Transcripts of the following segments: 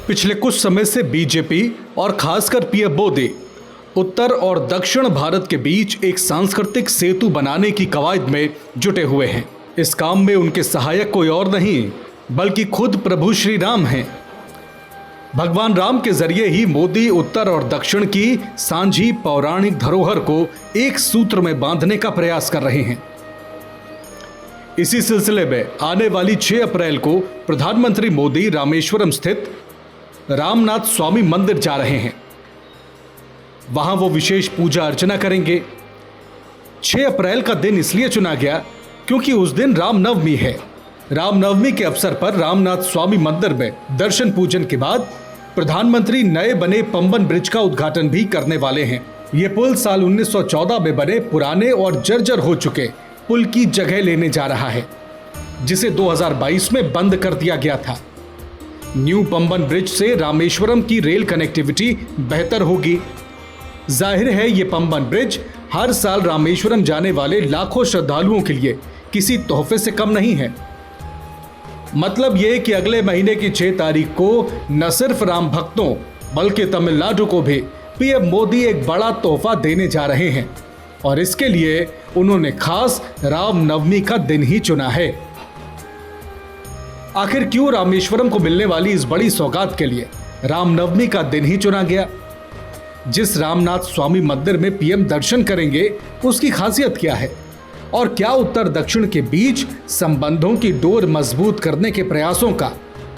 पिछले कुछ समय से बीजेपी और खासकर पीएम मोदी उत्तर और दक्षिण भारत के बीच एक सांस्कृतिक सेतु बनाने की कवायद में जुटे हुए हैं। इस काम में उनके सहायक कोई और नहीं बल्कि खुद प्रभु श्री राम हैं। भगवान राम के जरिए ही मोदी उत्तर और दक्षिण की सांझी पौराणिक धरोहर को एक सूत्र में बांधने का प्रयास कर रहे हैं। इसी सिलसिले में आने वाली 6 अप्रैल को प्रधानमंत्री मोदी रामेश्वरम स्थित रामनाथ स्वामी मंदिर जा रहे हैं। वहां वो विशेष पूजा अर्चना करेंगे। 6 अप्रैल का दिन इसलिए चुना गया क्योंकि उस दिन रामनवमी है। रामनवमी के अवसर पर रामनाथ स्वामी मंदिर में दर्शन पूजन के बाद प्रधानमंत्री नए बने पंबन ब्रिज का उद्घाटन भी करने वाले हैं। ये पुल साल 1914 में बने पुराने और जर्जर हो चुके पुल की जगह लेने जा रहा है, जिसे 2022 में बंद कर दिया गया था। न्यू पंबन ब्रिज से रामेश्वरम की रेल कनेक्टिविटी बेहतर होगी। जाहिर है ये पंबन ब्रिज हर साल रामेश्वरम जाने वाले लाखों श्रद्धालुओं के लिए किसी तोहफे से कम नहीं है। मतलब ये कि अगले महीने की 6 तारीख को न सिर्फ राम भक्तों बल्कि तमिलनाडु को भी पीएम मोदी एक बड़ा तोहफा देने जा रहे हैं और इसके लिए उन्होंने खास रामनवमी का दिन ही चुना है। आखिर क्यों रामेश्वरम को मिलने वाली इस बड़ी सौगात के लिए रामनवमी का दिन ही चुना गया? जिस रामनाथ स्वामी मंदिर में पीएम दर्शन करेंगे उसकी खासियत क्या है और क्या उत्तर दक्षिण के बीच संबंधों की डोर मजबूत करने के प्रयासों का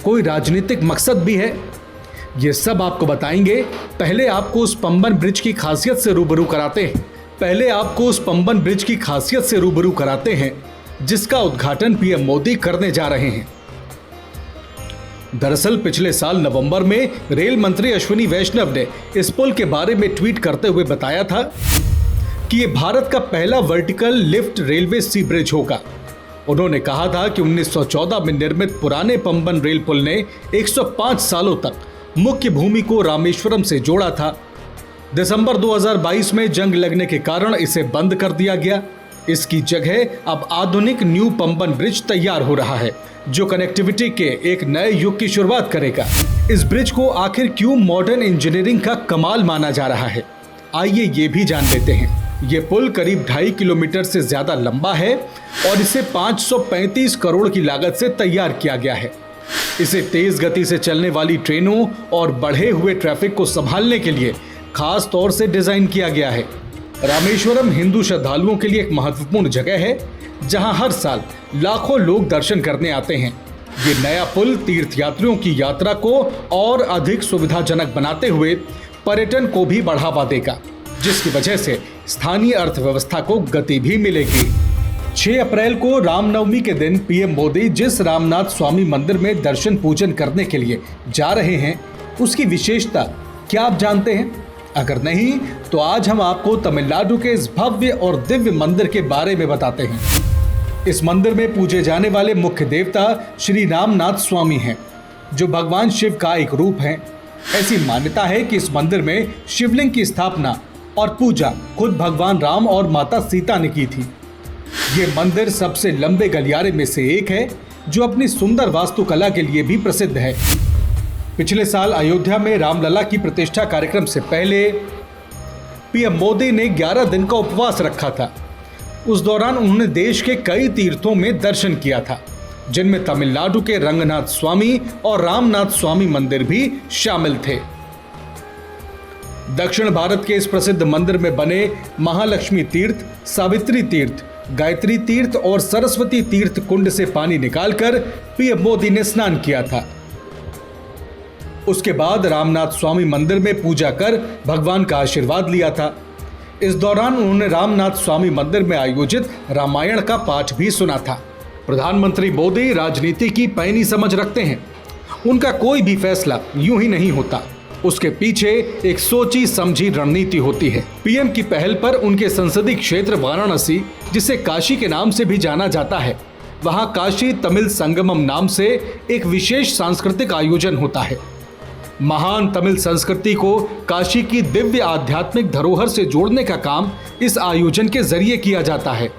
कोई राजनीतिक मकसद भी है? ये सब आपको बताएंगे। पहले आपको उस पंबन ब्रिज की खासियत से रूबरू कराते हैं जिसका उद्घाटन पीएम मोदी करने जा रहे हैं। दरअसल पिछले साल नवंबर में रेल मंत्री अश्विनी वैष्णव ने इस पुल के बारे में ट्वीट करते हुए बताया था कि ये भारत का पहला वर्टिकल लिफ्ट रेलवे सी ब्रिज होगा। उन्होंने कहा था कि 1914 में निर्मित पुराने पंबन रेल पुल ने 105 सालों तक मुख्य भूमि को रामेश्वरम से जोड़ा था। दिसंबर 2022 में जंग लगने के कारण इसे बंद कर दिया गया। इसकी जगह अब आधुनिक न्यू पंबन ब्रिज तैयार हो रहा है जो कनेक्टिविटी के एक नए युग की शुरुआत करेगा। इस ब्रिज को आखिर क्यों मॉडर्न इंजीनियरिंग का कमाल माना जा रहा है, आइए ये भी जान लेते हैं। ये पुल करीब 2.5 किलोमीटर से ज्यादा लंबा है और इसे 535 करोड़ की लागत से तैयार किया गया है। इसे तेज गति से चलने वाली ट्रेनों और बढ़े हुए ट्रैफिक को संभालने के लिए खास तौर से डिजाइन किया गया है। रामेश्वरम हिंदू श्रद्धालुओं के लिए एक महत्वपूर्ण जगह है जहां हर साल लाखों लोग दर्शन करने आते हैं। ये नया पुल तीर्थयात्रियों की यात्रा को और अधिक सुविधाजनक बनाते हुए पर्यटन को भी बढ़ावा देगा, जिसकी वजह से स्थानीय अर्थव्यवस्था को गति भी मिलेगी। 6 अप्रैल को रामनवमी के दिन पीएम मोदी जिस रामनाथ स्वामी मंदिर में दर्शन पूजन करने के लिए जा रहे हैं उसकी विशेषता क्या आप जानते हैं? अगर नहीं तो आज हम आपको तमिलनाडु के इस भव्य और दिव्य मंदिर के बारे में बताते हैं। इस मंदिर में पूजे जाने वाले मुख्य देवता श्री रामनाथ स्वामी हैं, जो भगवान शिव का एक रूप है। ऐसी मान्यता है कि इस मंदिर में शिवलिंग की स्थापना और पूजा खुद भगवान राम और माता सीता ने की थी। ये मंदिर सबसे लंबे गलियारे में से एक है जो अपनी सुंदर वास्तुकला के लिए भी प्रसिद्ध है। पिछले साल अयोध्या में रामलला की प्रतिष्ठा कार्यक्रम से पहले पीएम मोदी ने 11 दिन का उपवास रखा था। उस दौरान उन्होंने देश के कई तीर्थों में दर्शन किया था, जिनमें तमिलनाडु के रंगनाथ स्वामी और रामनाथ स्वामी मंदिर भी शामिल थे। दक्षिण भारत के इस प्रसिद्ध मंदिर में बने महालक्ष्मी तीर्थ, सावित्री तीर्थ, गायत्री तीर्थ और सरस्वती तीर्थ कुंड से पानी निकालकर पीएम मोदी ने स्नान किया था। उसके बाद रामनाथ स्वामी मंदिर में पूजा कर भगवान का आशीर्वाद लिया था। इस दौरान उन्होंने रामनाथ स्वामी मंदिर में आयोजित रामायण का पाठ भी सुना था। प्रधानमंत्री मोदी राजनीति की पैनी समझ रखते हैं। उनका कोई भी फैसला यूं ही नहीं होता, उसके पीछे एक सोची समझी रणनीति होती है। पीएम की पहल पर उनके संसदीय क्षेत्र वाराणसी, जिसे काशी के नाम से भी जाना जाता है, वहां काशी तमिल संगमम नाम से एक विशेष सांस्कृतिक आयोजन होता है। महान तमिल संस्कृति को काशी की दिव्य आध्यात्मिक धरोहर से जोड़ने का काम इस आयोजन के जरिए किया जाता है।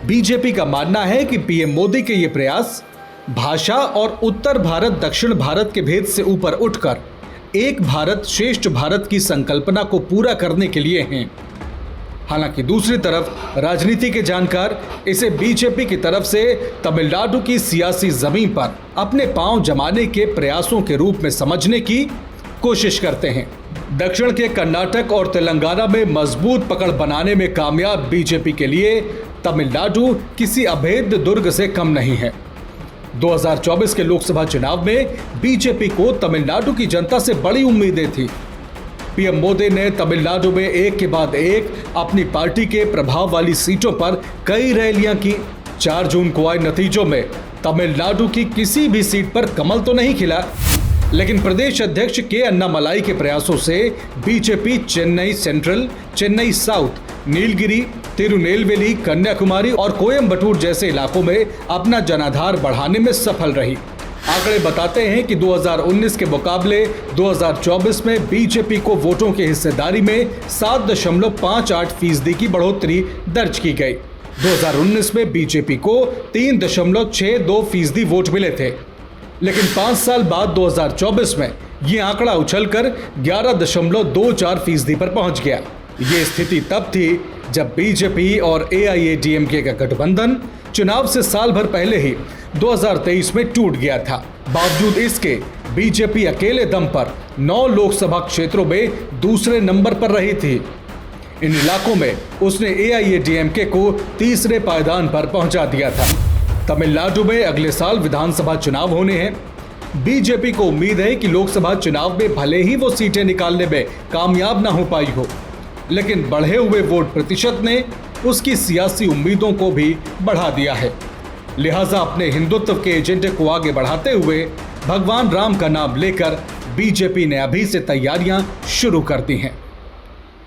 बीजेपी का मानना है कि पीएम मोदी के ये प्रयास भाषा और उत्तर भारत दक्षिण भारत के भेद से ऊपर उठकर एक भारत श्रेष्ठ भारत की संकल्पना को पूरा करने के लिए हैं। हालांकि दूसरी तरफ राजनीति के जानकार इसे बीजेपी की तरफ से तमिलनाडु की सियासी जमीन पर अपने पांव जमाने के प्रयासों के रूप में समझने की कोशिश करते हैं। दक्षिण के कर्नाटक और तेलंगाना में मजबूत पकड़ बनाने में कामयाब बीजेपी के लिए तमिलनाडु किसी अभेद्य दुर्ग से कम नहीं है। 2024 के लोकसभा चुनाव में बीजेपी को तमिलनाडु की जनता से बड़ी उम्मीदें थी। पीएम मोदी ने तमिलनाडु में एक के बाद एक अपनी पार्टी के प्रभाव वाली सीटों पर कई रैलियां की। 4 जून को आए नतीजों में तमिलनाडु की किसी भी सीट पर कमल तो नहीं खिला, लेकिन प्रदेश अध्यक्ष के अन्नामलाई के प्रयासों से BJP Chennai central, Chennai south, Nilgiri, Tirunelveli, Kanyakumari और कोयम्बटूर जैसे इलाकों में अपना जनाधार बढ़ाने में सफल रही। आंकड़े बताते हैं कि 2019 के मुकाबले 2024 में बीजेपी को वोटों की हिस्सेदारी में 7.58% की बढ़ोतरी दर्ज की गई। 2019 में बीजेपी को 3.62% वोट मिले थे, लेकिन 5 साल बाद 2024 में ये आंकड़ा उछलकर 11.24% पर पहुंच गया। ये स्थिति तब थी जब बीजेपी और एआईएडीएमके का गठबंधन चुनाव से साल भर पहले ही 2023 में टूट गया था। बावजूद इसके बीजेपी अकेले दम पर 9 लोकसभा क्षेत्रों में दूसरे नंबर पर रही थी। इन इलाकों में उसने एआईएडीएमके को तीसरे पायदान पर पहुंचा दिया था। तमिलनाडु में अगले साल विधानसभा चुनाव होने हैं। बीजेपी को उम्मीद है कि लोकसभा चुनाव में भले ही वो सीटें निकालने में कामयाब ना हो पाई हो, लेकिन बढ़े हुए वोट प्रतिशत ने उसकी सियासी उम्मीदों को भी बढ़ा दिया है। लिहाजा अपने हिंदुत्व के एजेंडे को आगे बढ़ाते हुए भगवान राम का नाम लेकर बीजेपी ने अभी से तैयारियां शुरू कर दी हैं।